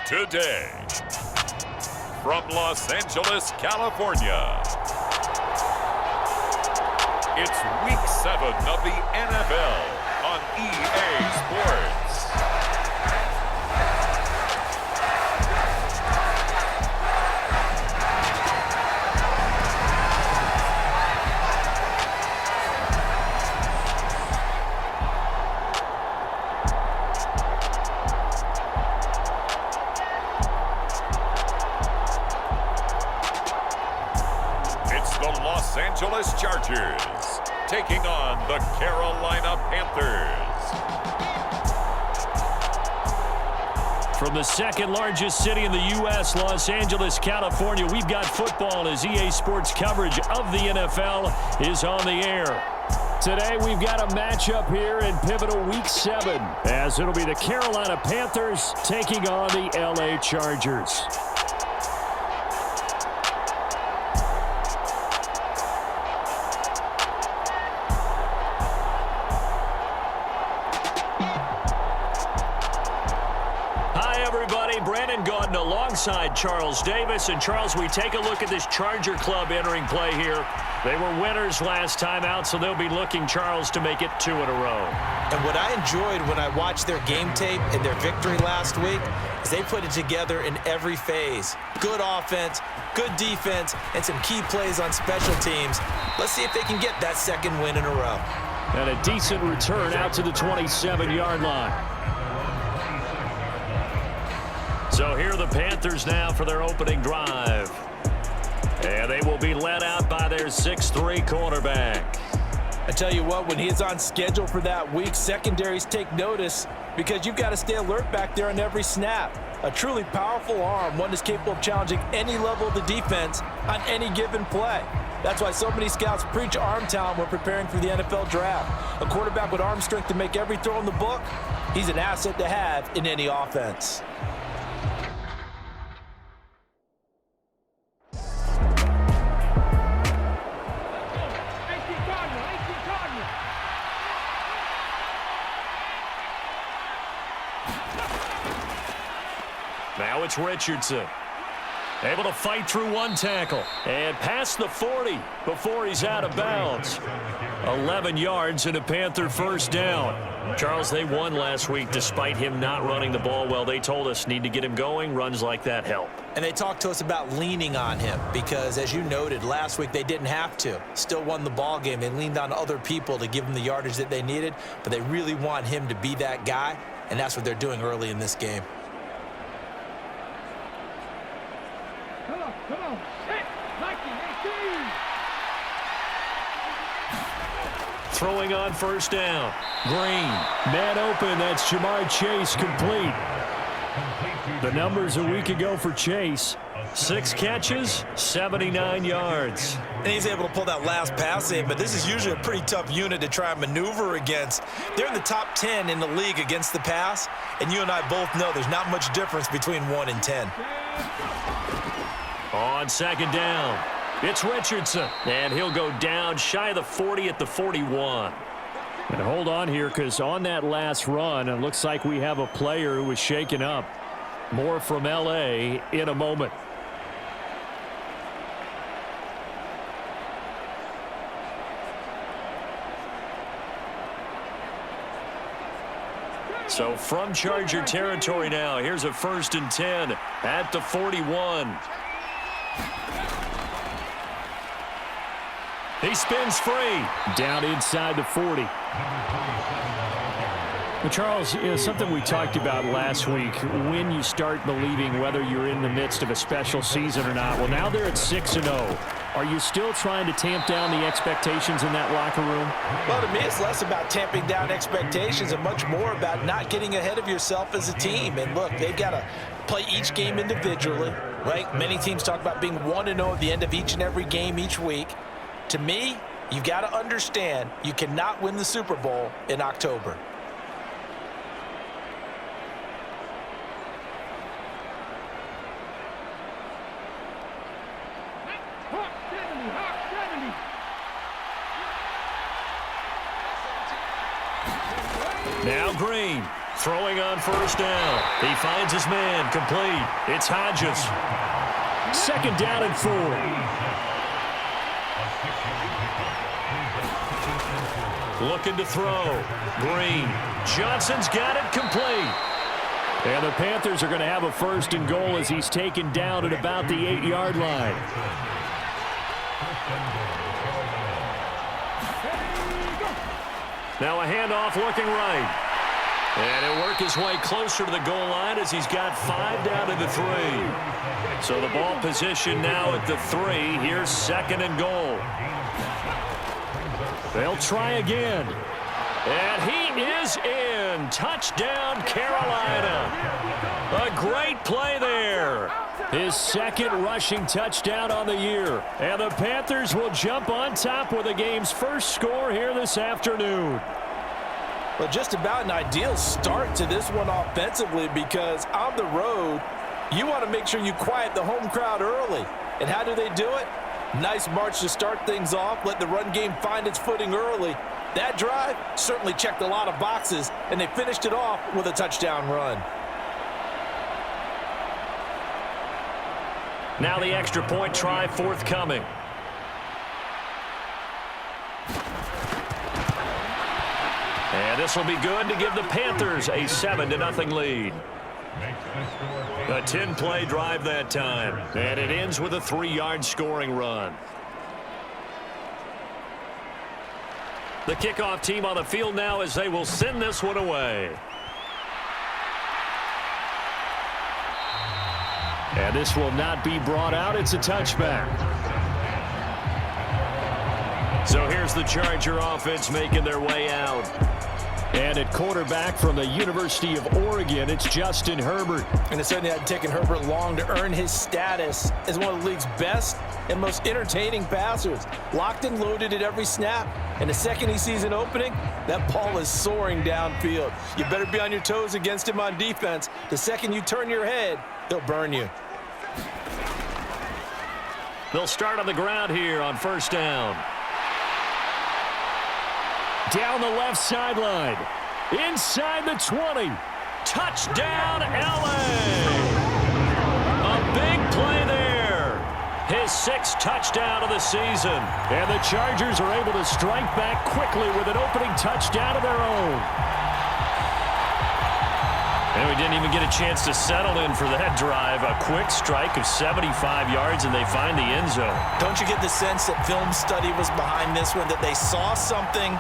today. From Los Angeles, California, it's Week 7 of the NFL on EA Sports. Los Angeles Chargers taking on the Carolina Panthers. From the second largest city in the U.S., Los Angeles, California, we've got football as EA Sports coverage of the NFL is on the air. Today, we've got a matchup here in pivotal Week 7, as it'll be the Carolina Panthers taking on the L.A. Chargers. Alongside Charles Davis. And Charles, we take a look at this Charger club entering play here. They were winners last time out, so they'll be looking, Charles, to make it 2 in a row. And what I enjoyed when I watched their game tape and their victory last week is they put it together in every phase. Good offense, good defense, and some key plays on special teams. Let's see if they can get that second win in a row. And a decent return out to the 27-yard line. So here are the Panthers now for their opening drive. And they will be led out by their 6'3" quarterback. I tell you what, when he's on schedule for that week, secondaries take notice because you've got to stay alert back there on every snap. A truly powerful arm, one that's capable of challenging any level of the defense on any given play. That's why so many scouts preach arm talent when preparing for the NFL draft. A quarterback with arm strength to make every throw in the book, he's an asset to have in any offense. Now it's Richardson. Able to fight through one tackle. And past the 40 before he's out of bounds. 11 yards and a Panther first down. Charles, they won last week despite him not running the ball well. They told us need to get him going. Runs like that help. And they talked to us about leaning on him because, as you noted, last week they didn't have to. Still won the ball game. They leaned on other people to give them the yardage that they needed, but they really want him to be that guy, and that's what they're doing early in this game. Come on. Hit. 1918. Throwing on first down. Green. Man open. That's Jamar Chase complete. The numbers a week ago for Chase. 6 catches, 79 yards. And he's able to pull that last pass in, but this is usually a pretty tough unit to try and maneuver against. They're in the top 10 in the league against the pass, and you and I both know there's not much difference between 1 and 10. On second down, it's Richardson, and he'll go down shy of the 40 at the 41. And hold on here, because on that last run, it looks like we have a player who was shaken up. More from L.A. in a moment. So from Charger territory now, here's a 1st and 10 at the 41. He spins free. Down inside the 40. Well, Charles, something we talked about last week, when you start believing whether you're in the midst of a special season or not. Well, now they're at 6-0. Are you still trying to tamp down the expectations in that locker room? Well, to me, it's less about tamping down expectations and much more about not getting ahead of yourself as a team. And look, they've got to play each game individually, right? Many teams talk about being 1-0 at the end of each and every game each week. To me, you've got to understand you cannot win the Super Bowl in October. Now Green Throwing on first down. He finds his man. Complete. It's Hodges. Second down and 4. Looking to throw. Green. Johnson's got it. Complete. And the Panthers are going to have a first and goal as he's taken down at about the 8-yard line. Now a handoff looking right. And he'll work his way closer to the goal line as he's got 5 down to the 3. So the ball position now at the 3. Here's second and goal. They'll try again. And he is in. Touchdown, Carolina. A great play there. His second rushing touchdown on the year. And the Panthers will jump on top with the game's first score here this afternoon. Well, just about an ideal start to this one offensively, because on the road, you want to make sure you quiet the home crowd early. And how do they do it? Nice march to start things off. Let the run game find its footing early. That drive certainly checked a lot of boxes, and they finished it off with a touchdown run. Now the extra point try forthcoming. And this will be good to give the Panthers a 7-0 lead. A 10-play drive that time. And it ends with a 3-yard scoring run. The kickoff team on the field now as they will send this one away. And this will not be brought out. It's a touchback. So here's the Charger offense making their way out. And at quarterback from the University of Oregon, it's Justin Herbert. And it certainly hadn't taken Herbert long to earn his status as one of the league's best and most entertaining passers. Locked and loaded at every snap. And the second he sees an opening, that ball is soaring downfield. You better be on your toes against him on defense. The second you turn your head, he'll burn you. They'll start on the ground here on first down. Down the left sideline. Inside the 20. Touchdown, LA! A big play there. His 6th touchdown of the season. And the Chargers are able to strike back quickly with an opening touchdown of their own. And we didn't even get a chance to settle in for that drive. A quick strike of 75 yards, and they find the end zone. Don't you get the sense that film study was behind this one, that they saw something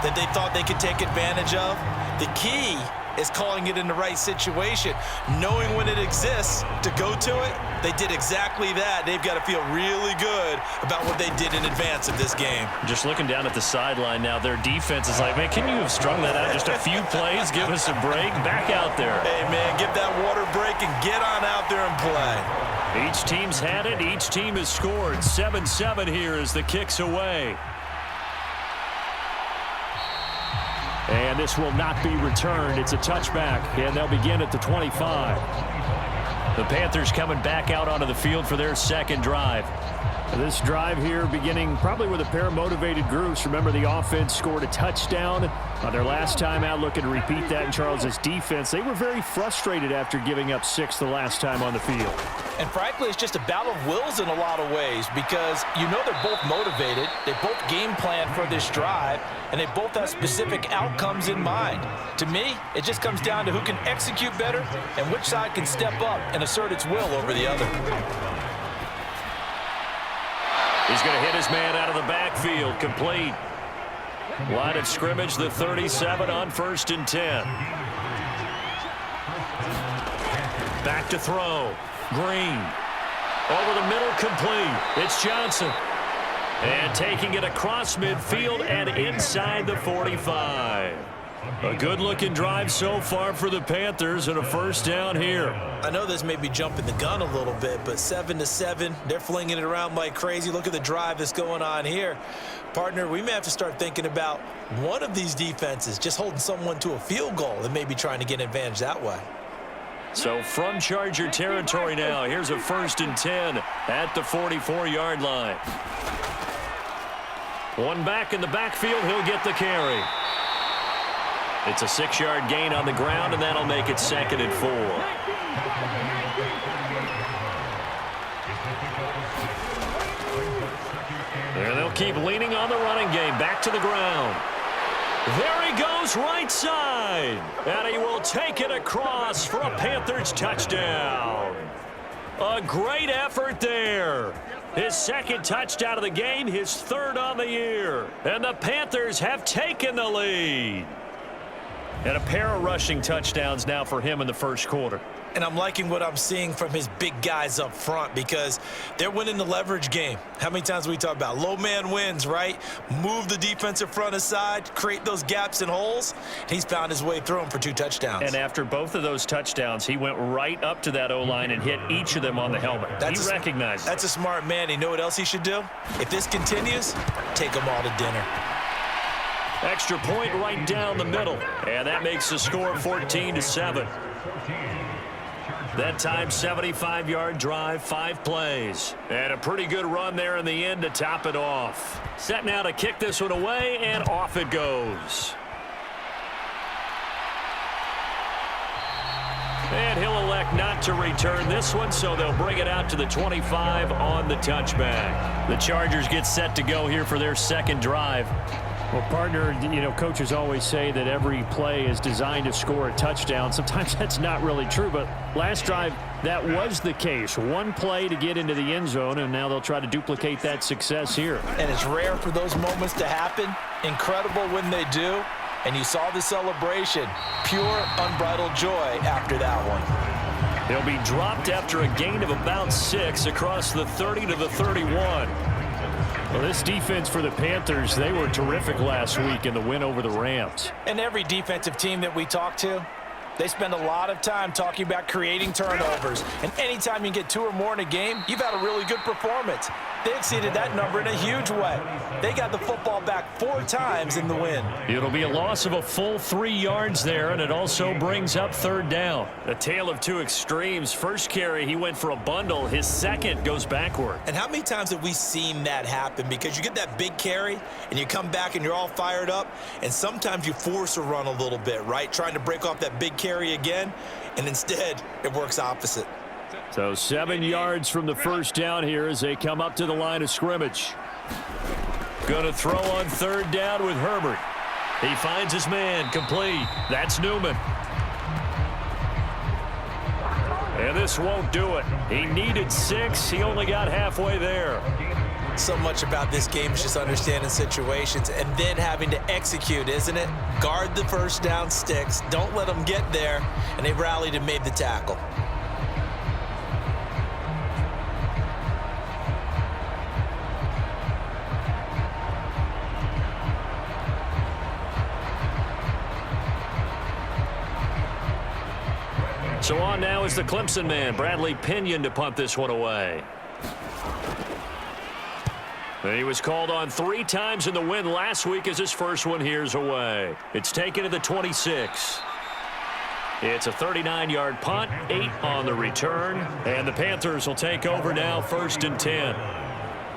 that they thought they could take advantage of? The key is calling it in the right situation, knowing when it exists to go to it. They did exactly that. They've got to feel really good about what they did in advance of this game. Just looking down at the sideline now, their defense is like, man, can you have strung that out just a few plays? Give us a break. Back out there. Hey, man, give that water break and get on out there and play. Each team's had it. Each team has scored. 7-7 here as the kick's away. And this will not be returned. It's a touchback, and they'll begin at the 25. The Panthers coming back out onto the field for their second drive. This drive here beginning probably with a pair of motivated groups. Remember, the offense scored a touchdown on their last time out. Looking to repeat that in Charles's defense. They were very frustrated after giving up 6 the last time on the field. And frankly, it's just a battle of wills in a lot of ways, because you know they're both motivated. They both game plan for this drive, and they both have specific outcomes in mind. To me, it just comes down to who can execute better and which side can step up and assert its will over the other. He's going to hit his man out of the backfield. Complete. Line of scrimmage, the 37 on 1st and 10. Back to throw. Green. Over the middle, complete. It's Johnson. And taking it across midfield and inside the 45. A good-looking drive so far for the Panthers and a first down here. I know this may be jumping the gun a little bit, but 7-7, they're flinging it around like crazy. Look at the drive that's going on here. Partner, we may have to start thinking about one of these defenses just holding someone to a field goal and maybe trying to get an advantage that way. So from Charger territory now, here's a 1st and 10 at the 44-yard line. One back in the backfield, he'll get the carry. It's a 6-yard gain on the ground, and that'll make it 2nd and 4. And they'll keep leaning on the running game. Back to the ground. There he goes, right side. And he will take it across for a Panthers touchdown. A great effort there. His 2nd touchdown of the game, his 3rd on the year. And the Panthers have taken the lead. And a pair of rushing touchdowns now for him in the 1st quarter. And I'm liking what I'm seeing from his big guys up front because they're winning the leverage game. How many times we talk about low man wins, right? Move the defensive front aside, create those gaps and holes. He's found his way through them for 2 touchdowns. And after both of those touchdowns, he went right up to that O-line and hit each of them on the helmet. He recognized it. That's a smart man. You know what else he should do? If this continues, take them all to dinner. Extra point right down the middle. And that makes the score 14-7. That time, 75-yard drive, 5 plays. And a pretty good run there in the end to top it off. Set now to kick this one away, and off it goes. And he'll elect not to return this one, so they'll bring it out to the 25 on the touchback. The Chargers get set to go here for their 2nd drive. Well, partner, you know, coaches always say that every play is designed to score a touchdown. Sometimes that's not really true, but last drive, that was the case. 1 play to get into the end zone, and now they'll try to duplicate that success here. And it's rare for those moments to happen. Incredible when they do. And you saw the celebration. Pure, unbridled joy after that one. He'll be dropped after a gain of about 6 across the 30 to the 31. Well, this defense for the Panthers, they were terrific last week in the win over the Rams. And every defensive team that we talk to, they spend a lot of time talking about creating turnovers. And anytime you get 2 or more in a game, you've had a really good performance. They exceeded that number in a huge way. They got the football back 4 times in the win. It'll be a loss of a full 3 yards there, and it also brings up 3rd down. A tale of 2 extremes. First carry, he went for a bundle. His 2nd goes backward. And how many times have we seen that happen? Because you get that big carry, and you come back and you're all fired up, and sometimes you force a run a little bit, right? Trying to break off that big carry again, and instead it works opposite. So 7 yards from the 1st down here as they come up to the line of scrimmage. Going to throw on 3rd down with Herbert. He finds his man, complete. That's Newman. And this won't do it. He needed 6. He only got halfway there. So much about this game is just understanding situations and then having to execute, isn't it? Guard the 1st down sticks. Don't let them get there. And they rallied and made the tackle. So on now is the Clemson man, Bradley Pinion, to punt this one away. And he was called on 3 times in the win last week as his first one here's away. It's taken to the 26. It's a 39-yard punt, 8 on the return, and the Panthers will take over now, 1st and 10.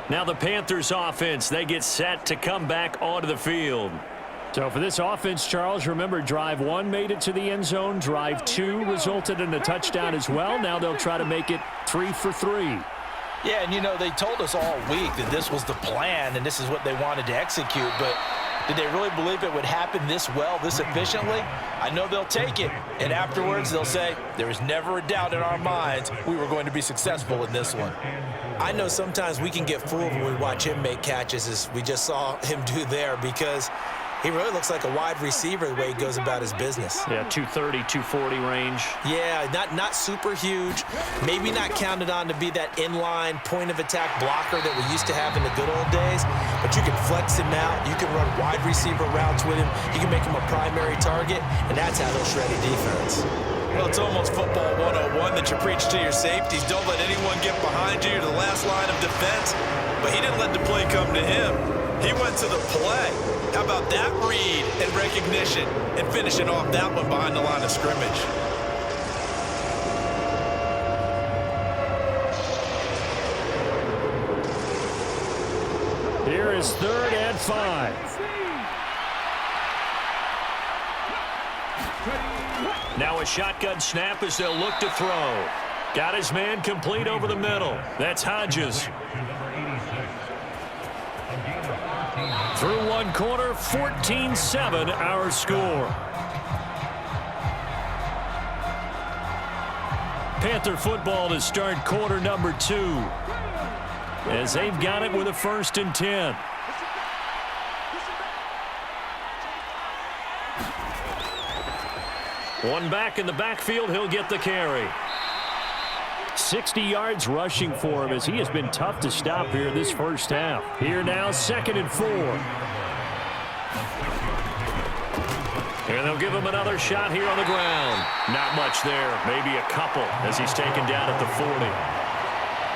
Now the Panthers offense, they get set to come back onto the field. So for this offense, Charles, remember, drive 1 made it to the end zone. Drive 2 resulted in a touchdown as well. Now they'll try to make it 3 for 3. Yeah, and you know, they told us all week that this was the plan and this is what they wanted to execute, but did they really believe it would happen this well, this efficiently? I know they'll take it, and afterwards they'll say, there was never a doubt in our minds we were going to be successful in this one. I know sometimes we can get fooled when we watch him make catches, as we just saw him do there, because he really looks like a wide receiver the way he goes about his business. Yeah, 230, 240 range. Yeah, not super huge. Maybe not counted on to be that inline point-of-attack blocker that we used to have in the good old days. But you can flex him out. You can run wide receiver routes with him. You can make him a primary target, and that's how he'll shred a defense. Well, it's almost football 101 that you preach to your safeties. Don't let anyone get behind you to the last line of defense. But he didn't let the play come to him. He went to the play. How about that read and recognition and finishing off that one behind the line of scrimmage? Here is 3rd and 5. Now a shotgun snap as they'll look to throw. Got his man complete over the middle. That's Hodges. Through one quarter, 14-7 our score. Panther football to start quarter number 2. As they've got it with a 1st and 10. One back in the backfield, he'll get the carry. 60 yards rushing for him as he has been tough to stop here this first half. Here now, 2nd and 4. And they'll give him another shot here on the ground. Not much there, maybe a couple as he's taken down at the 40.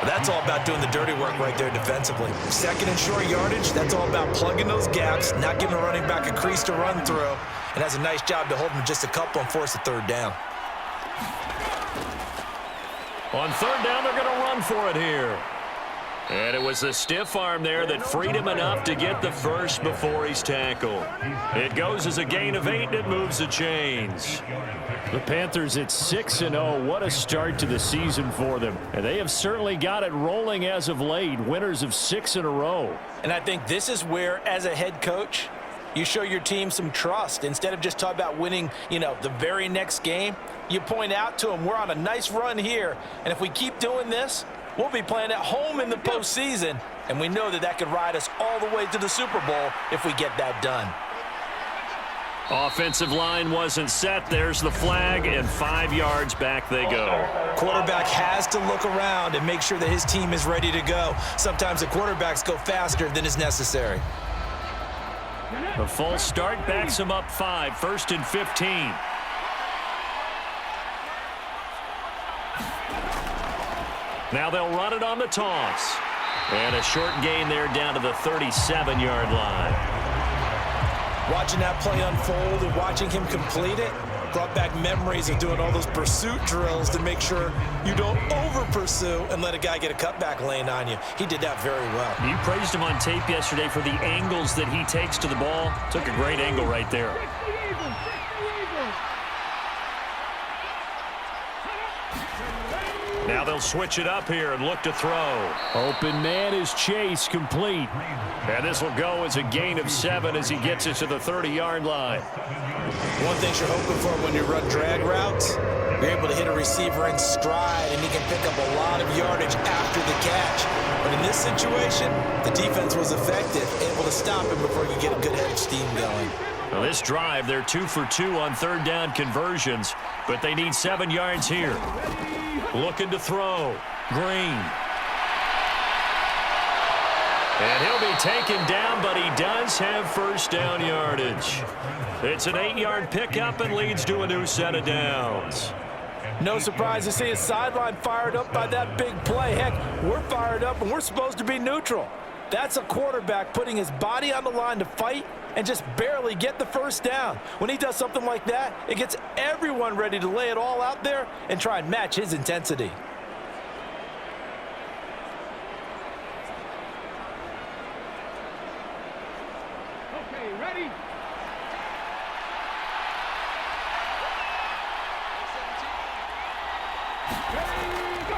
That's all about doing the dirty work right there defensively. 2nd and short yardage, that's all about plugging those gaps, not giving a running back a crease to run through, and has a nice job to hold him just a couple and force a 3rd down. On 3rd down, they're going to run for it here. And it was the stiff arm there that freed him enough to get the first before he's tackled. It goes as a gain of 8, and it moves the chains. The Panthers at 6-0. What a start to the season for them. And they have certainly got it rolling as of late. Winners of 6 in a row. And I think this is where, as a head coach, you show your team some trust. Instead of just talking about winning, the very next game, you point out to them, we're on a nice run here, and if we keep doing this, we'll be playing at home in the postseason, and we know that could ride us all the way to the Super Bowl if we get that done. Offensive line wasn't set. There's the flag, and 5 yards back they go. Quarterback has to look around and make sure that his team is ready to go. Sometimes the quarterbacks go faster than is necessary. A false start backs him up 5, 1st and 15. Now they'll run it on the toss. And a short gain there down to the 37-yard line. Watching that play unfold and watching him complete it brought back memories of doing all those pursuit drills to make sure you don't over-pursue and let a guy get a cutback lane on you. He did that very well. You praised him on tape yesterday for the angles that he takes to the ball. Took a great angle right there. Now they'll switch it up here and look to throw. Open man is Chase, complete. And this will go as a gain of 7 as he gets it to the 30-yard line. One thing you're hoping for when you run drag routes, you're able to hit a receiver in stride, and he can pick up a lot of yardage after the catch. But in this situation, the defense was effective, able to stop him before you get a good head of steam going. Well, this drive, they're 2 for 2 on 3rd down conversions, but they need 7 yards here. Looking to throw. Green. And he'll be taken down, but he does have 1st down yardage. It's an 8-yard pickup and leads to a new set of downs. No surprise to see his sideline fired up by that big play. Heck, we're fired up, and we're supposed to be neutral. That's a quarterback putting his body on the line to fight and just barely get the 1st down. When he does something like that, it gets everyone ready to lay it all out there and try and match his intensity. Okay, ready?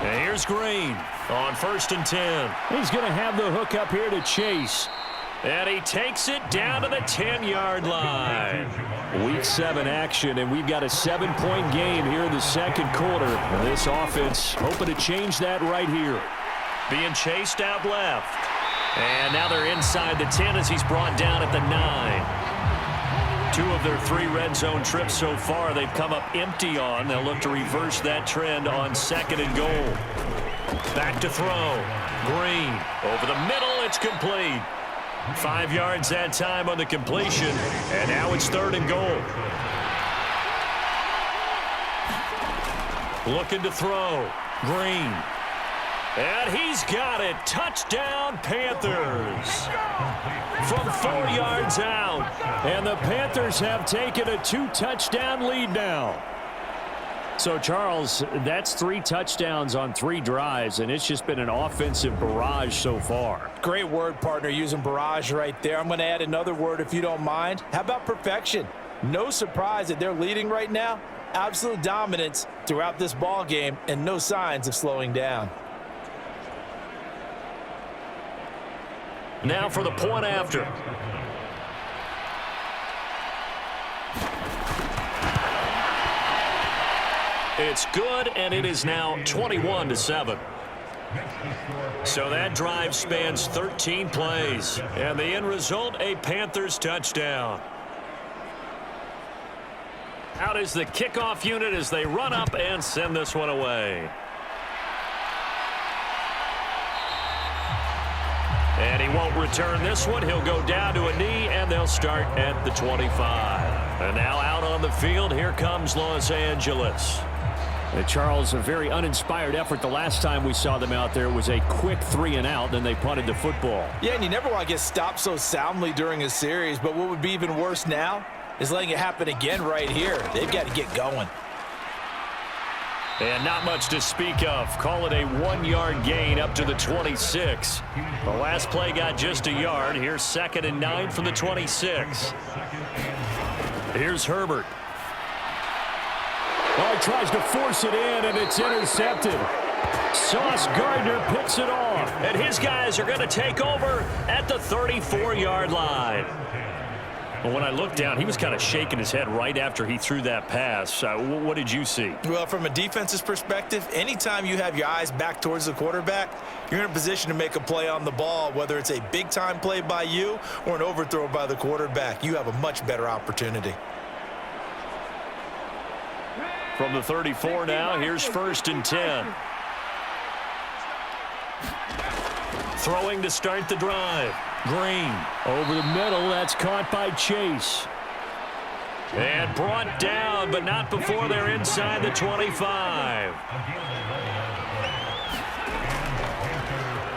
And here's Green on 1st and 10. He's going to have the hook up here to Chase. And he takes it down to the 10-yard line. Week 7 action, and we've got a 7-point game here in the 2nd quarter. And this offense hoping to change that right here. Being chased out left. And now they're inside the 10 as he's brought down at the 9. 2 of their 3 red zone trips so far they've come up empty on. They'll look to reverse that trend on 2nd and goal. Back to throw. Green over the middle. It's complete. 5 yards that time on the completion. And now it's 3rd and goal. Looking to throw. Green. And he's got it. Touchdown, Panthers. From 4 yards out. And the Panthers have taken a 2-touchdown lead now. So, Charles, that's 3 touchdowns on 3 drives, and it's just been an offensive barrage so far. Great word, partner, using barrage right there. I'm going to add another word if you don't mind. How about perfection? No surprise that they're leading right now. Absolute dominance throughout this ball game and no signs of slowing down. Now for the point after. It's good, and it is now 21-7. So that drive spans 13 plays, and the end result, a Panthers touchdown. Out is the kickoff unit as they run up and send this one away. And he won't return this one. He'll go down to a knee, and they'll start at the 25. And now out on the field, here comes Los Angeles. Charles, a very uninspired effort the last time we saw them out there. It was a quick 3 and out, then they punted the football. Yeah, and you never want to get stopped so soundly during a series, but what would be even worse now is letting it happen again right here. They've got to get going. And not much to speak of. Call it a 1-yard gain up to the 26. The last play got just a yard. Here's 2nd and 9 from the 26. Here's Herbert. Oh, he tries to force it in, and it's intercepted. Sauce Gardner picks it off. And his guys are going to take over at the 34-yard line. Well, when I looked down, he was kind of shaking his head right after he threw that pass. What did you see? Well, from a defense's perspective, anytime you have your eyes back towards the quarterback, you're in a position to make a play on the ball, whether it's a big-time play by you or an overthrow by the quarterback. You have a much better opportunity. From the 34 now, here's 1st and 10. Throwing to start the drive. Green. Over the middle, that's caught by Chase. And brought down, but not before they're inside the 25.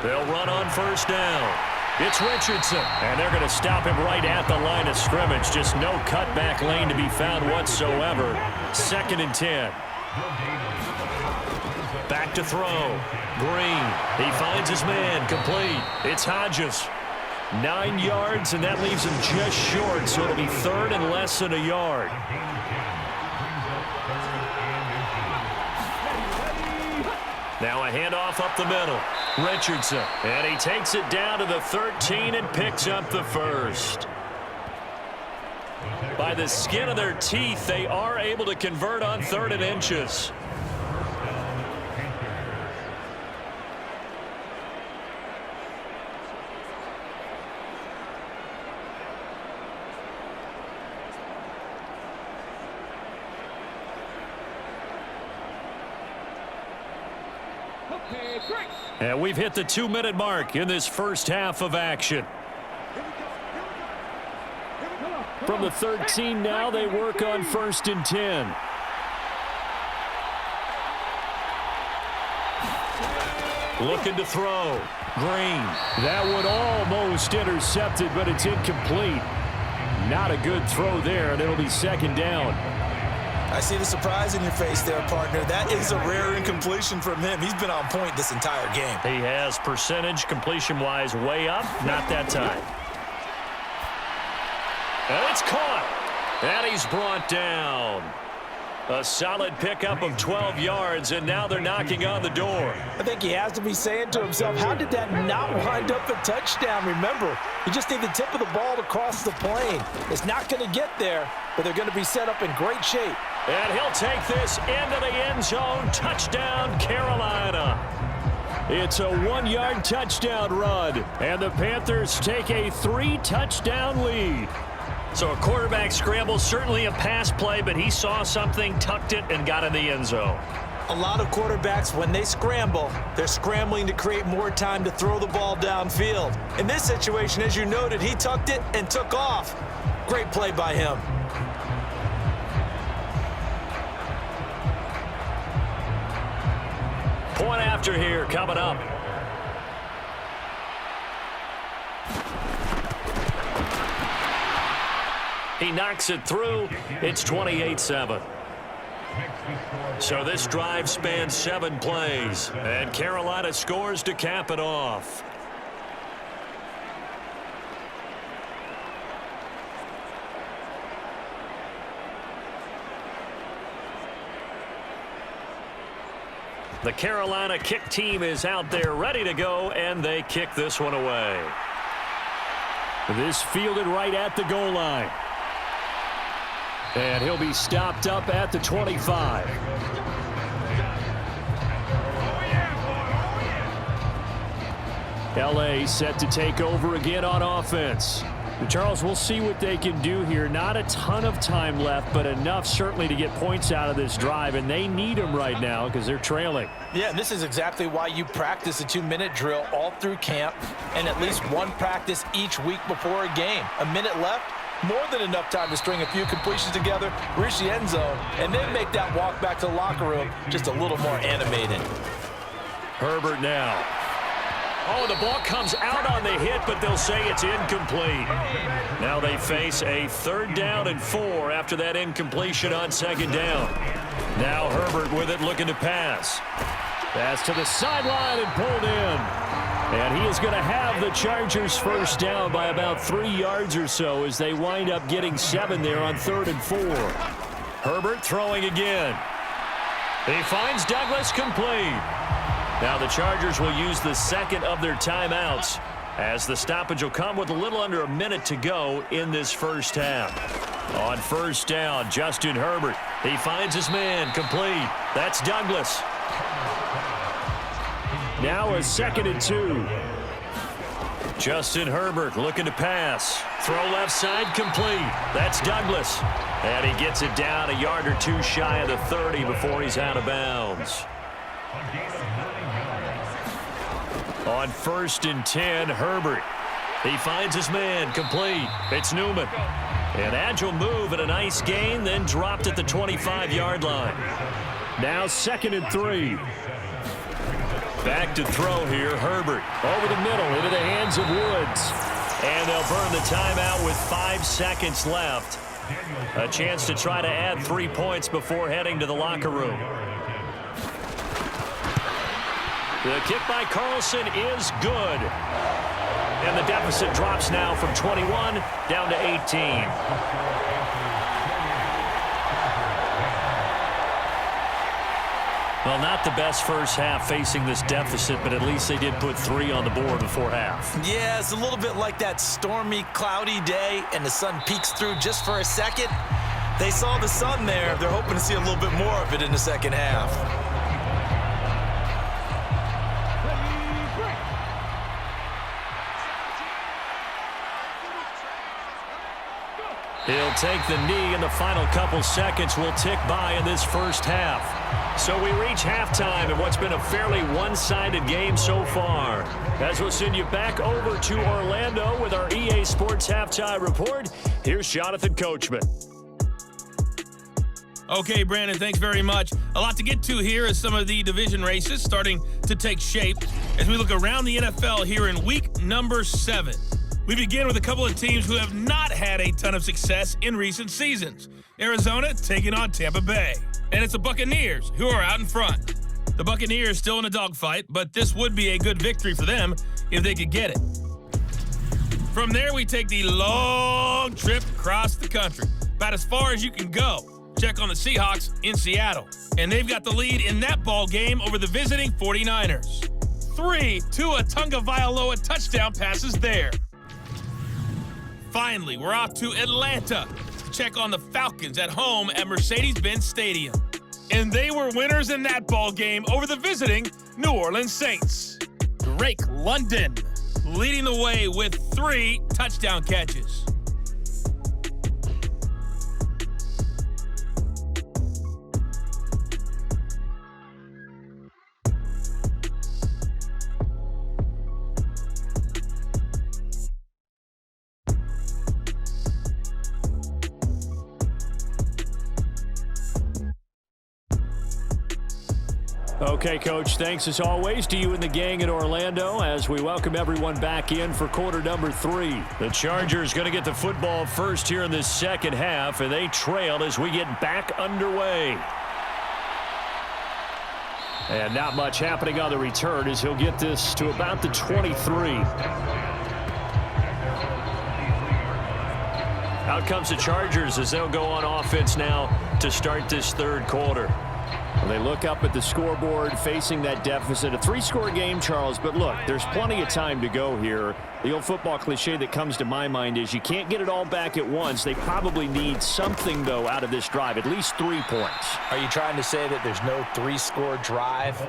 They'll run on 1st down. It's Richardson, and they're going to stop him right at the line of scrimmage. Just no cutback lane to be found whatsoever. 2nd and 10. Back to throw. Green. He finds his man. Complete. It's Hodges. 9 yards, and that leaves him just short, so it'll be 3rd and less than a yard. Now a handoff up the middle. Richardson, and he takes it down to the 13 and picks up the 1st. By the skin of their teeth, they are able to convert on 3rd and inches. And we've hit the 2-minute mark in this first half of action. From the 13 now, they work on 1st and 10. Looking to throw. Green. That one almost intercepted, but it's incomplete. Not a good throw there, and it'll be 2nd down. I see the surprise in your face there, partner. That is a rare incompletion from him. He's been on point this entire game. He has percentage completion-wise way up. Not that time. And it's caught. And he's brought down. A solid pickup of 12 yards, and now they're knocking on the door. I think he has to be saying to himself, how did that not wind up a touchdown? Remember, you just need the tip of the ball to cross the plane. It's not going to get there, but they're going to be set up in great shape. And he'll take this into the end zone. Touchdown, Carolina. It's a 1-yard touchdown run, and the Panthers take a 3-touchdown lead. So a quarterback scramble, certainly a pass play, but he saw something, tucked it, and got in the end zone. A lot of quarterbacks, when they scramble, they're scrambling to create more time to throw the ball downfield. In this situation, as you noted, he tucked it and took off. Great play by him. Point after here coming up. He knocks it through. It's 28-7. So this drive spans 7 plays, and Carolina scores to cap it off. The Carolina kick team is out there ready to go, and they kick this one away. This fielded right at the goal line. And he'll be stopped up at the 25. LA set to take over again on offense. Charles, we'll see what they can do here. Not a ton of time left, but enough certainly to get points out of this drive, and they need them right now because they're trailing. Yeah, and this is exactly why you practice a 2-minute drill all through camp and at least one practice each week before a game. A minute left, more than enough time to string a few completions together, reach the end zone, and then make that walk back to the locker room just a little more animated. Herbert now. Oh, the ball comes out on the hit, but they'll say it's incomplete. Now they face a 3rd down and 4 after that incompletion on 2nd down. Now Herbert with it, looking to pass. Pass to the sideline and pulled in. And he is going to have the Chargers first down by about 3 yards or so as they wind up getting 7 there on 3rd and 4. Herbert throwing again. He finds Douglas complete. Now the Chargers will use the 2nd of their timeouts as the stoppage will come with a little under a minute to go in this first half. On 1st down, Justin Herbert. He finds his man complete. That's Douglas. Now a 2nd and 2. Justin Herbert looking to pass. Throw left side complete. That's Douglas. And he gets it down a yard or 2 shy of the 30 before he's out of bounds. On 1st and 10, Herbert. He finds his man complete. It's Newman. An agile move and a nice gain, then dropped at the 25-yard line. Now 2nd and 3. Back to throw here, Herbert. Over the middle, into the hands of Woods. And they'll burn the timeout with 5 seconds left. A chance to try to add 3 points before heading to the locker room. The kick by Carlson is good. And the deficit drops now from 21 down to 18. Well, not the best first half facing this deficit, but at least they did put 3 on the board before half. Yeah, it's a little bit like that stormy, cloudy day, and the sun peeks through just for a second. They saw the sun there. They're hoping to see a little bit more of it in the second half. He'll take the knee, and the final couple seconds will tick by in this first half. So we reach halftime in what's been a fairly one-sided game so far. As we'll send you back over to Orlando with our EA Sports Halftime Report, here's Jonathan Coachman. Okay, Brandon, thanks very much. A lot to get to here as some of the division races starting to take shape as we look around the NFL here in week number 7. We begin with a couple of teams who have not had a ton of success in recent seasons. Arizona taking on Tampa Bay. And it's the Buccaneers who are out in front. The Buccaneers still in a dogfight, but this would be a good victory for them if they could get it. From there, we take the long trip across the country, about as far as you can go. Check on the Seahawks in Seattle. And they've got the lead in that ball game over the visiting 49ers. 3 Tua Tagovailoa touchdown passes there. Finally, we're off to Atlanta to check on the Falcons at home at Mercedes-Benz Stadium. And they were winners in that ball game over the visiting New Orleans Saints. Drake London leading the way with 3 touchdown catches. Okay, Coach, thanks as always to you and the gang in Orlando as we welcome everyone back in for quarter number 3. The Chargers going to get the football first here in this second half, and they trail as we get back underway. And not much happening on the return as he'll get this to about the 23. Out comes the Chargers as they'll go on offense now to start this third quarter. Well, they look up at the scoreboard facing that deficit. A 3-score game, Charles, but look, there's plenty of time to go here. The old football cliche that comes to my mind is you can't get it all back at once. They probably need something, though, out of this drive, at least 3 points. Are you trying to say that there's no 3-score drive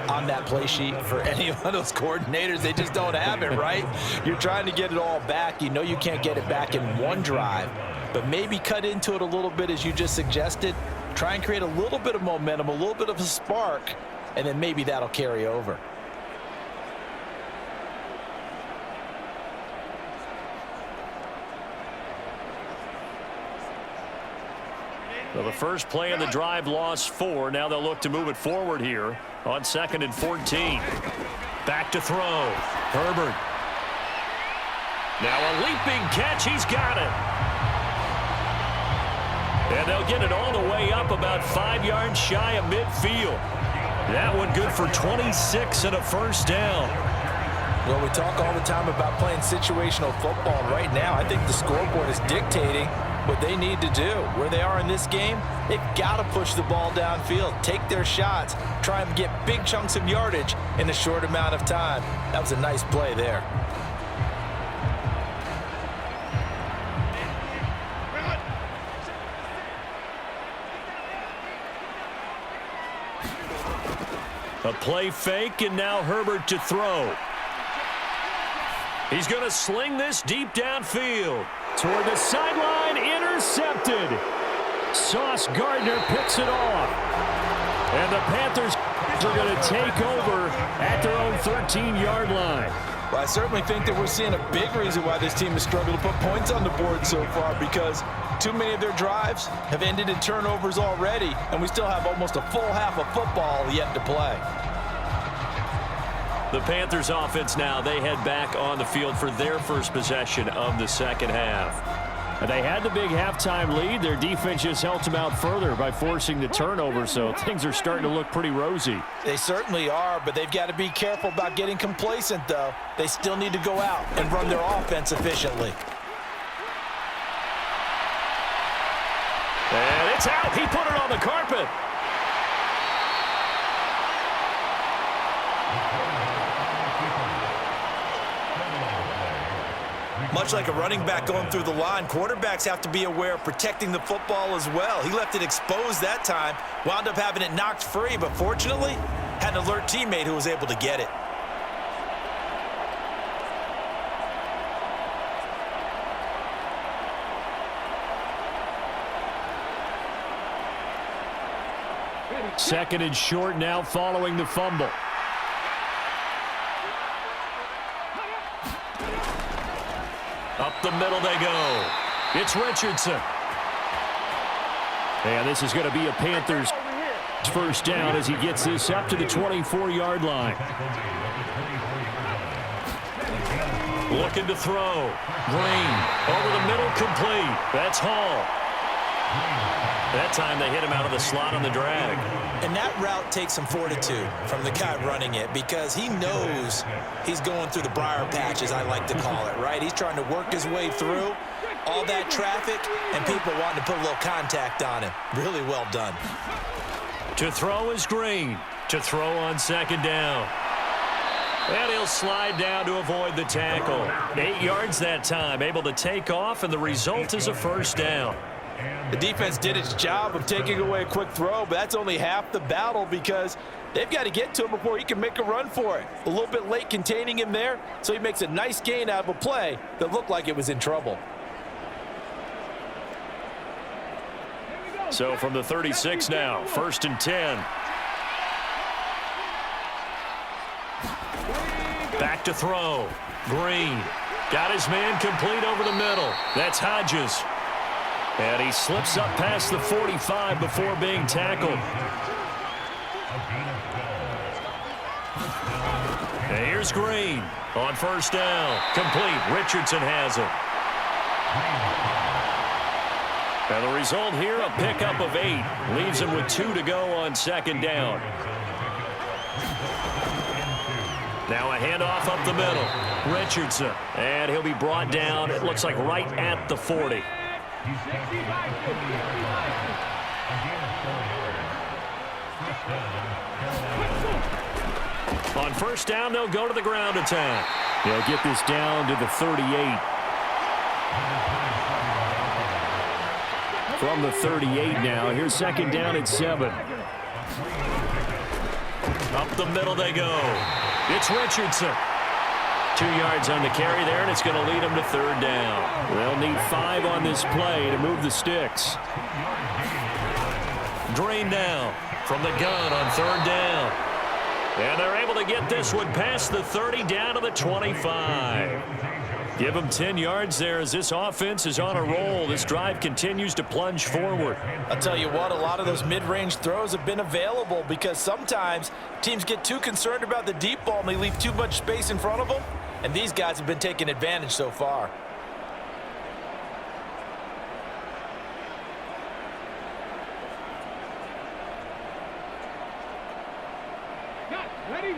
on that play sheet for any of those coordinators? They just don't have it, right? You're trying to get it all back. You know you can't get it back in one drive, but maybe cut into it a little bit as you just suggested. Try and create a little bit of momentum, a little bit of a spark, and then maybe that'll carry over. Well, the first play of the drive lost 4. Now they'll look to move it forward here on 2nd and 14. Back to throw. Herbert. Now a leaping catch. He's got it. And they'll get it all the way up about 5 yards shy of midfield. That one good for 26 and a first down. Well, we talk all the time about playing situational football. And right now, I think the scoreboard is dictating what they need to do. Where they are in this game, they've got to push the ball downfield, take their shots, try and get big chunks of yardage in a short amount of time. That was a nice play there. A play fake, and now Herbert to throw. He's going to sling this deep downfield. Toward the sideline, intercepted. Sauce Gardner picks it off. And the Panthers are going to take over at their own 13-yard line. Well, I certainly think that we're seeing a big reason why this team has struggled to put points on the board so far, because too many of their drives have ended in turnovers already, and we still have almost a full half of football yet to play. The Panthers offense now, they head back on the field for their first possession of the second half. They had the big halftime lead. Their defense just helped them out further by forcing the turnover, so things are starting to look pretty rosy. They certainly are, but they've got to be careful about getting complacent, though. They still need to go out and run their offense efficiently. And it's out. He put it on the carpet. Much like a running back going through the line, quarterbacks have to be aware of protecting the football as well. He left it exposed that time, wound up having it knocked free, but fortunately, had an alert teammate who was able to get it. Second and short now following the fumble. Up the middle they go. It's Richardson. And this is going to be a Panthers first down as he gets this up to the 24-yard line. Looking to throw. Green over the middle, complete. That's Hall. That time they hit him out of the slot on the drag. And that route takes some fortitude from the guy running it, because he knows he's going through the briar patch, as I like to call it, right? He's trying to work his way through all that traffic and people wanting to put a little contact on him. Really well done. To throw is Green. To throw on second down. And he'll slide down to avoid the tackle. 8 yards that time, able to take off, and the result is a first down. The defense did its job of taking away a quick throw, but that's only half the battle, because they've got to get to him before he can make a run for it. A little bit late containing him there, so he makes a nice gain out of a play that looked like it was in trouble. So from the 36 now, 1st and 10. Back to throw. Green got his man complete over the middle. That's Hodges. And he slips up past the 45 before being tackled. And here's Green on first down. Complete. Richardson has it. And the result here, a pickup of 8. Leaves him with 2 to go on second down. Now a handoff up the middle. Richardson. And he'll be brought down, it looks like right at the 40. On first down, they'll go to the ground attack. They'll get this down to the 38. From the 38 now, here's second down at 7. Up the middle they go. It's Richardson. 2 yards on the carry there, and it's going to lead them to third down. They'll need 5 on this play to move the sticks. Drain down from the gun on third down. And they're able to get this one past the 30 down to the 25. Give them 10 yards there as this offense is on a roll. This drive continues to plunge forward. I'll tell you what, a lot of those mid-range throws have been available because sometimes teams get too concerned about the deep ball and they leave too much space in front of them. And these guys have been taking advantage so far. Ready?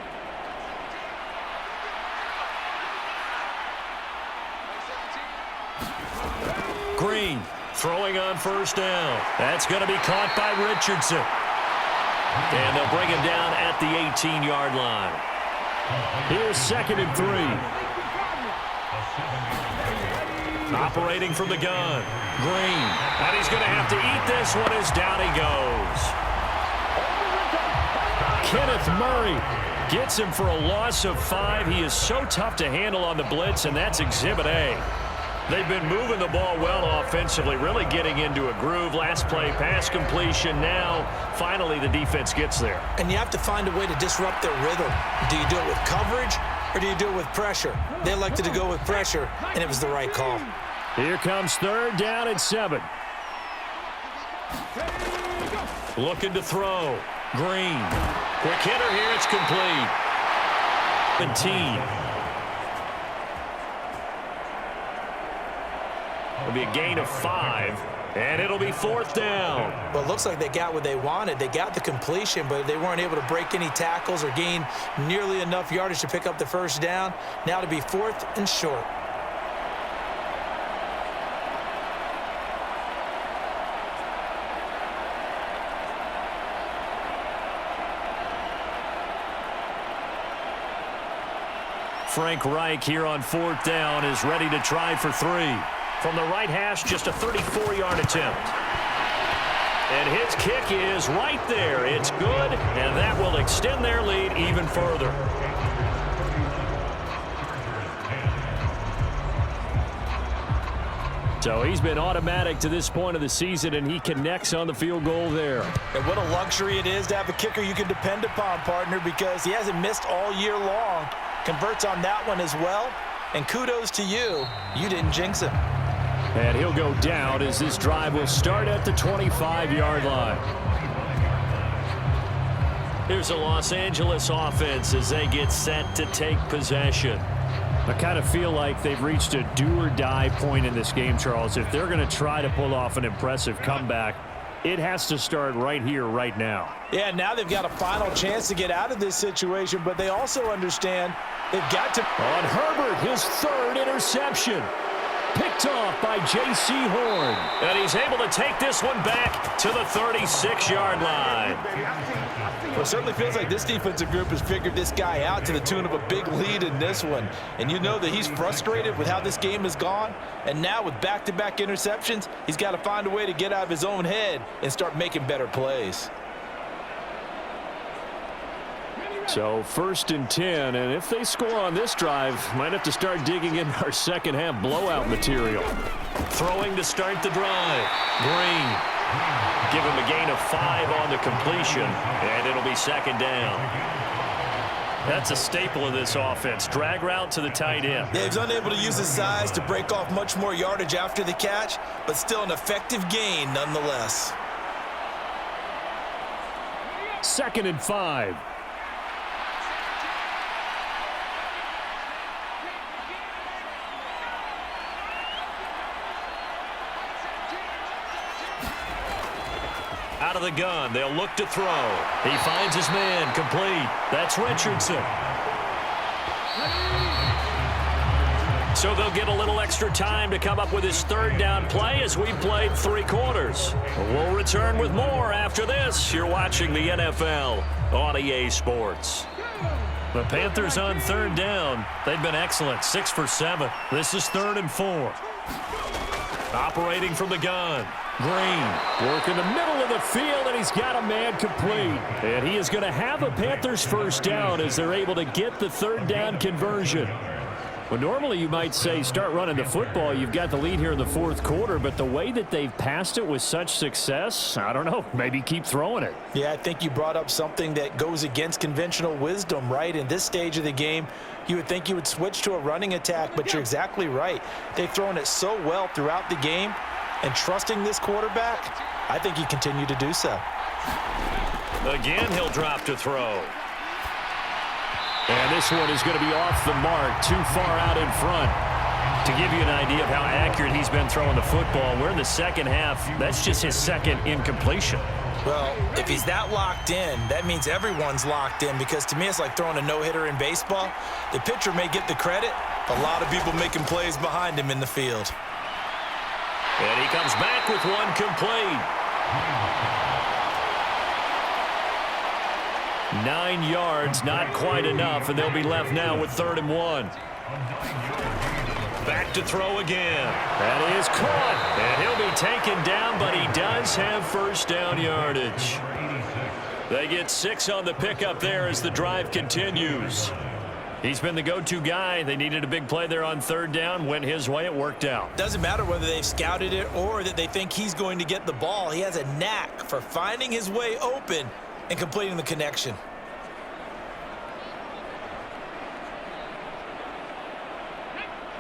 Green throwing on first down. That's going to be caught by Richardson. And they'll bring him down at the 18-yard line. Here's second and 3. Operating from the gun. Green. And he's going to have to eat this one as down he goes. Kenneth Murray gets him for a loss of 5. He is so tough to handle on the blitz, and that's Exhibit A. They've been moving the ball well offensively, really getting into a groove. Last play, pass completion. Now, finally, the defense gets there. And you have to find a way to disrupt their rhythm. Do you do it with coverage or do you do it with pressure? They elected to go with pressure, and it was the right call. Here comes third down at 7. Looking to throw. Green. Quick hitter here. It's complete. 17. It'll be a gain of 5, and it'll be fourth down. Well, it looks like they got what they wanted. They got the completion, but they weren't able to break any tackles or gain nearly enough yardage to pick up the first down. Now to be fourth and short. Frank Reich here on fourth down is ready to try for 3. From the right hash, just a 34-yard attempt. And his kick is right there. It's good, and that will extend their lead even further. So he's been automatic to this point of the season, and he connects on the field goal there. And what a luxury it is to have a kicker you can depend upon, partner, because he hasn't missed all year long. Converts on that one as well. And kudos to you. You didn't jinx him. And he'll go down as this drive will start at the 25-yard line. Here's a Los Angeles offense as they get set to take possession. I kind of feel like they've reached a do-or-die point in this game, Charles. If they're going to try to pull off an impressive comeback, it has to start right here, right now. Yeah, now they've got a final chance to get out of this situation, but they also understand they've got to. On Herbert, his third interception. Picked off by J.C. Horn. And he's able to take this one back to the 36-yard line. Well, it certainly feels like this defensive group has figured this guy out to the tune of a big lead in this one. And you know that he's frustrated with how this game has gone. And now with back-to-back interceptions, he's got to find a way to get out of his own head and start making better plays. So first and 10, and if they score on this drive, might have to start digging in our second half blowout material. Throwing to start the drive. Green. Give him a gain of 5 on the completion, and it'll be second down. That's a staple of this offense. Drag route to the tight end. Yeah, he's unable to use his size to break off much more yardage after the catch, but still an effective gain nonetheless. Second and 5. Out of the gun, they'll look to throw. He finds his man, complete. That's Richardson. So they'll get a little extra time to come up with his third down play as we've played 3 quarters. We'll return with more after this. You're watching the NFL on EA Sports. The Panthers on third down. They've been excellent, 6 for 7. This is 3rd and 4. Operating from the gun. Green work in the middle of the field, and he's got a man complete. And he is going to have a Panthers first down as they're able to get the third down conversion. Well, normally you might say start running the football. You've got the lead here in the 4th quarter, but the way that they've passed it with such success, I don't know, maybe keep throwing it. Yeah, I think you brought up something that goes against conventional wisdom, right? In this stage of the game, you would think you would switch to a running attack, but you're exactly right. They've thrown it so well throughout the game, and trusting this quarterback, I think you continue to do so. Again, he'll drop to throw. And this one is going to be off the mark, too far out in front. To give you an idea of how accurate he's been throwing the football, we're in the second half. That's just his second incompletion. Well, if he's that locked in, that means everyone's locked in, because to me it's like throwing a no-hitter in baseball. The pitcher may get the credit, a lot of people making plays behind him in the field. And he comes back with one complete. 9 yards, not quite enough, and they'll be left now with 3rd and 1. Back to throw again. That is caught. And he'll be taken down, but he does have first down yardage. They get 6 on the pickup there as the drive continues. He's been the go-to guy. They needed a big play there on 3rd down. Went his way. It worked out. Doesn't matter whether they've scouted it or that they think he's going to get the ball. He has a knack for finding his way open and completing the connection.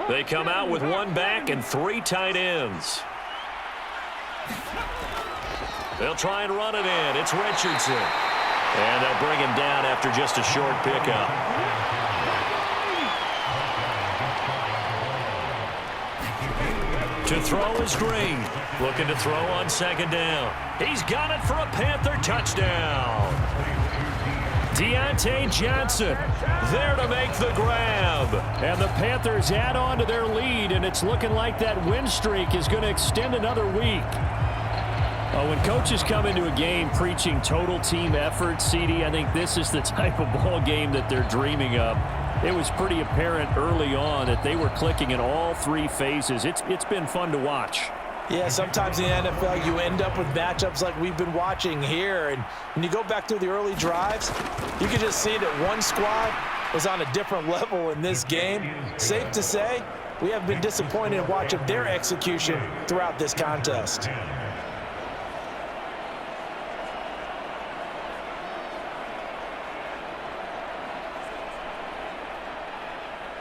They come out with 1 back and 3 tight ends. They'll try and run it in. It's Richardson. And they'll bring him down after just a short pickup. To throw is Green. Looking to throw on 2nd down. He's got it for a Panther touchdown. Deontay Johnson there to make the grab. And the Panthers add on to their lead, and it's looking like that win streak is going to extend another week. When coaches come into a game preaching total team effort, CD, I think this is the type of ball game that they're dreaming of. It was pretty apparent early on that they were clicking in all 3 phases. It's been fun to watch. Yeah, sometimes in the NFL you end up with matchups like we've been watching here. And when you go back to the early drives, you can just see that one squad was on a different level in this game. Safe to say, we have been disappointed in watching their execution throughout this contest.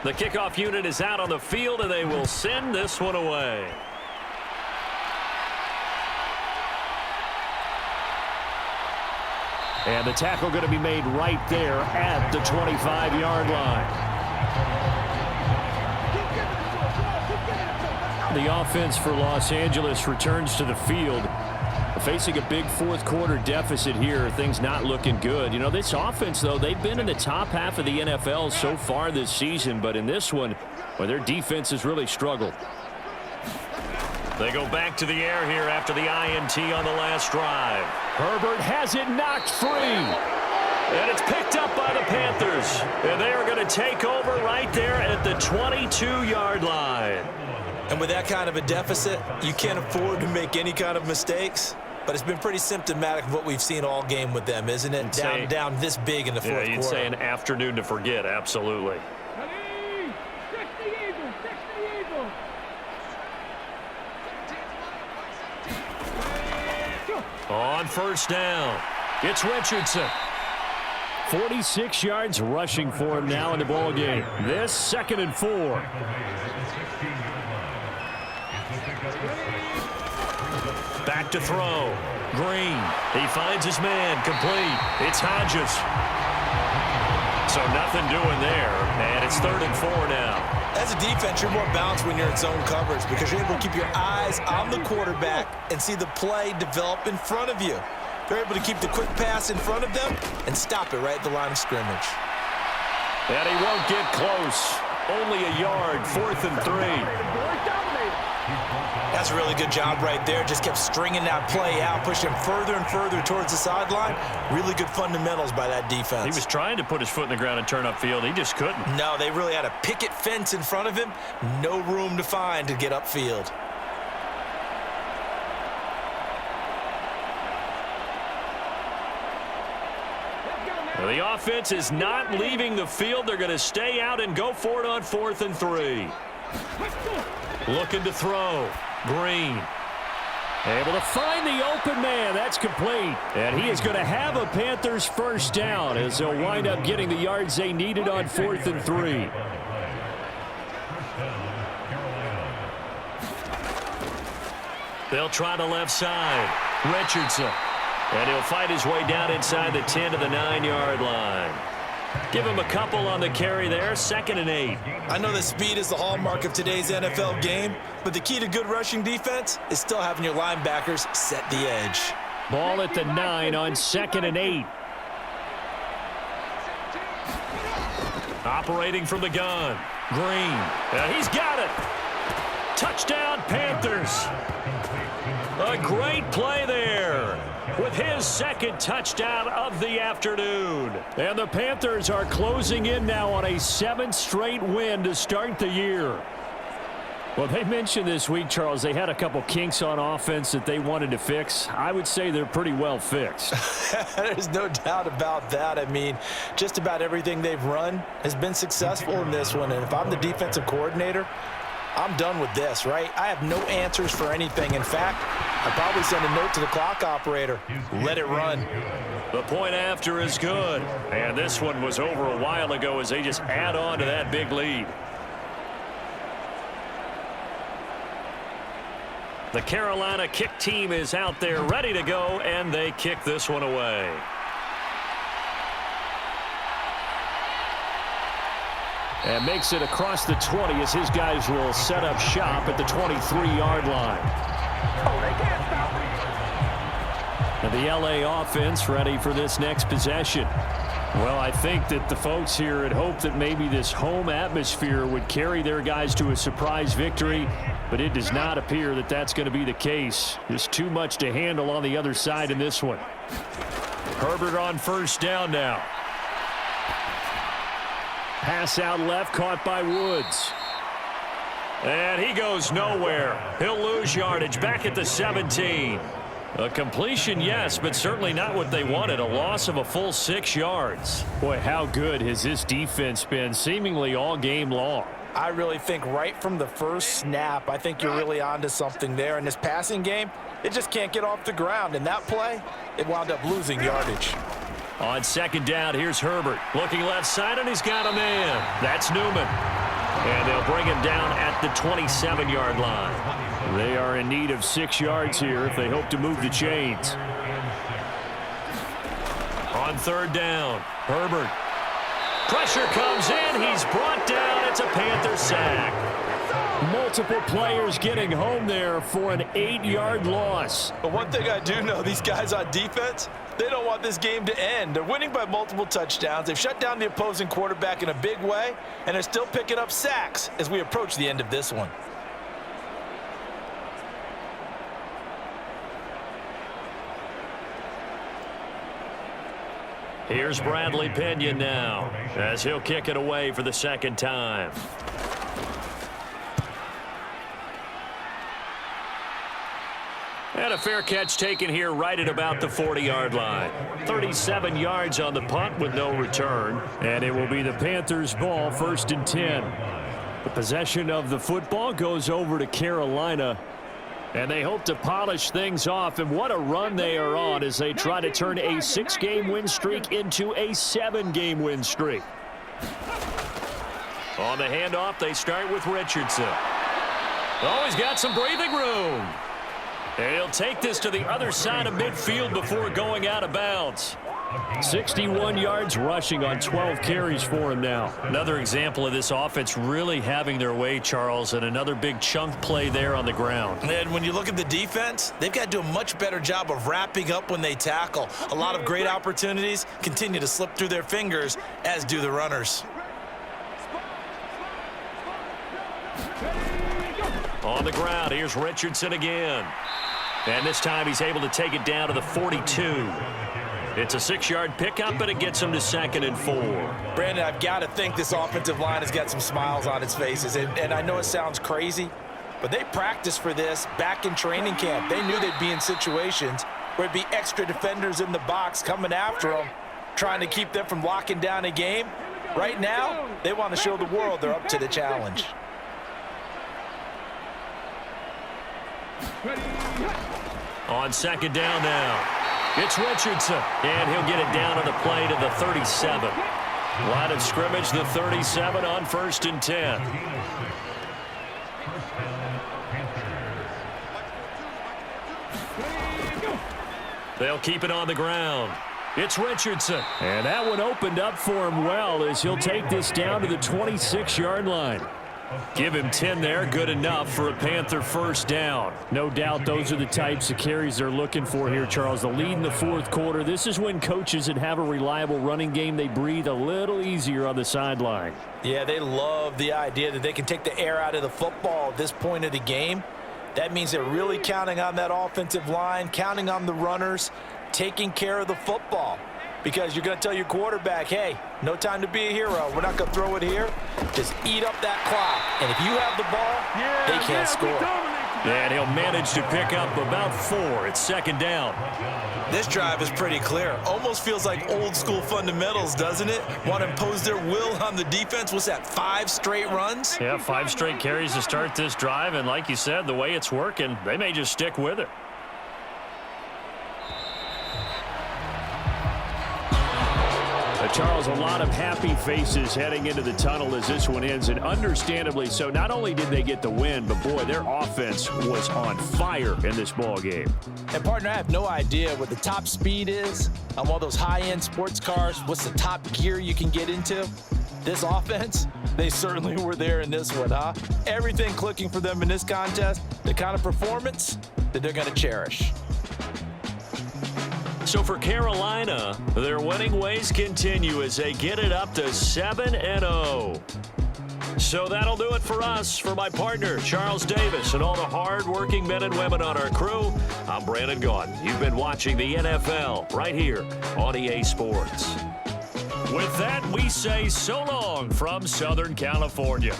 The kickoff unit is out on the field, and they will send this one away. And the tackle going to be made right there at the 25-yard line. The offense for Los Angeles returns to the field. Facing a big 4th quarter deficit here, things not looking good. You know, this offense, though, they've been in the top half of the NFL so far this season, but in this one, well, their defense has really struggled. They go back to the air here after the INT on the last drive. Herbert has it knocked free. And it's picked up by the Panthers. And they are going to take over right there at the 22-yard line. And with that kind of a deficit, you can't afford to make any kind of mistakes. But it's been pretty symptomatic of what we've seen all game with them, isn't it? Down this big in the 4th quarter. Yeah, you'd say an afternoon to forget, absolutely. Ready? Check the eagle, check the eagle. On 1st down, it's Richardson. 46 yards rushing for him now in the ball game. This 2nd and 4. Back to throw. Green. He finds his man. Complete. It's Hodges. So nothing doing there. And it's 3rd and 4 now. As a defense, you're more balanced when you're in zone coverage because you're able to keep your eyes on the quarterback and see the play develop in front of you. They're able to keep the quick pass in front of them and stop it right at the line of scrimmage. And he won't get close. Only a yard, 4th and 3. That's a really good job right there. Just kept stringing that play out, pushing him further and further towards the sideline. Really good fundamentals by that defense. He was trying to put his foot in the ground and turn upfield. He just couldn't. No, they really had a picket fence in front of him. No room to find to get upfield. The offense is not leaving the field. They're going to stay out and go for it on 4th and 3. Looking to throw. Green. Able to find the open man. That's complete. And he is going to have a Panthers first down as they'll wind up getting the yards they needed on 4th and 3. They'll try the left side. Richardson. And he'll fight his way down inside the 10 to the 9-yard line. Give him a couple on the carry there. 2nd and 8. I know that speed is the hallmark of today's NFL game, but the key to good rushing defense is still having your linebackers set the edge. Ball at the 9 on 2nd and 8. Operating from the gun. Green. He's got it. Touchdown, Panthers. A great play there with his 2nd touchdown of the afternoon. And the Panthers are closing in now on a 7th straight win to start the year. Well, they mentioned this week, Charles, they had a couple kinks on offense that they wanted to fix. I would say they're pretty well fixed. There's no doubt about that. I mean, just about everything they've run has been successful in this one. And if I'm the defensive coordinator, I'm done with this, right? I have no answers for anything. In fact, I'd probably send a note to the clock operator. Let it run. The point after is good. And this one was over a while ago as they just add on to that big lead. The Carolina kick team is out there ready to go, and they kick this one away. And makes it across the 20 as his guys will set up shop at the 23-yard line. And the LA offense ready for this next possession. Well, I think that the folks here had hoped that maybe this home atmosphere would carry their guys to a surprise victory, but it does not appear that that's going to be the case. There's too much to handle on the other side in this one. Herbert on first down now. Pass out left, caught by Woods. And he goes nowhere. He'll lose yardage back at the 17. A completion, yes, but certainly not what they wanted. A loss of a full 6 yards. Boy, how good has this defense been seemingly all game long? I really think right from the first snap, I think you're really onto something there. In this passing game, it just can't get off the ground. In that play, it wound up losing yardage. On second down, here's Herbert. Looking left side, and he's got a man. That's Newman. And they'll bring him down at the 27-yard line. They are in need of 6 yards here if they hope to move the chains. On third down, Herbert. Pressure comes in. He's brought down. It's a Panther sack. Multiple players getting home there for an 8-yard loss. But one thing I do know, these guys on defense, they don't want this game to end. They're winning by multiple touchdowns. They've shut down the opposing quarterback in a big way, and they're still picking up sacks as we approach the end of this one. Here's Bradley Pinion now as he'll kick it away for the second time. And a fair catch taken here right at about the 40-yard line. 37 yards on the punt with no return. And it will be the Panthers' ball, 1st and 10. The possession of the football goes over to Carolina. And they hope to polish things off. And what a run they are on as they try to turn a 6-game win streak into a 7-game win streak. On the handoff, they start with Richardson. Oh, he's got some breathing room. And he'll take this to the other side of midfield before going out of bounds. 61 yards rushing on 12 carries for him now. Another example of this offense really having their way, Charles, and another big chunk play there on the ground. And when you look at the defense, they've got to do a much better job of wrapping up when they tackle. A lot of great opportunities continue to slip through their fingers, as do the runners. On the ground, here's Richardson again. And this time he's able to take it down to the 42. It's a 6-yard pickup, but it gets him to 2nd and 4. Brandon, I've got to think this offensive line has got some smiles on its faces. And I know it sounds crazy, but they practiced for this back in training camp. They knew they'd be in situations where it'd be extra defenders in the box coming after them, trying to keep them from locking down a game. Right now, they want to show the world they're up to the challenge. On 2nd down now. It's Richardson, and he'll get it down on the play to the 37. Line of scrimmage, the 37 on 1st and 10. They'll keep it on the ground. It's Richardson. And that one opened up for him well as he'll take this down to the 26-yard line. Give him 10 there, good enough for a Panther 1st down. No doubt those are the types of carries they're looking for here, Charles. The lead in the 4th quarter. This is when coaches that have a reliable running game, they breathe a little easier on the sideline. Yeah, they love the idea that they can take the air out of the football at this point of the game. That means they're really counting on that offensive line, counting on the runners, taking care of the football. Because you're going to tell your quarterback, hey, no time to be a hero. We're not going to throw it here. Just eat up that clock. And if you have the ball, they can't score. And he'll manage to pick up about 4. It's 2nd down. This drive is pretty clear. Almost feels like old school fundamentals, doesn't it? Want to impose their will on the defense. What's that, 5 straight runs? Yeah, 5 straight carries to start this drive. And like you said, the way it's working, they may just stick with it. Charles, a lot of happy faces heading into the tunnel as this one ends, and understandably so. Not only did they get the win, but boy, their offense was on fire in this ball game. And partner, I have no idea what the top speed is on one of those high-end sports cars. What's the top gear you can get into? This offense, they certainly were there in this one, huh? Everything clicking for them in this contest, the kind of performance that they're going to cherish. So for Carolina, their winning ways continue as they get it up to 7-0. So that'll do it for us. For my partner, Charles Davis, and all the hard-working men and women on our crew, I'm Brandon Gaudin. You've been watching the NFL right here on EA Sports. With that, we say so long from Southern California.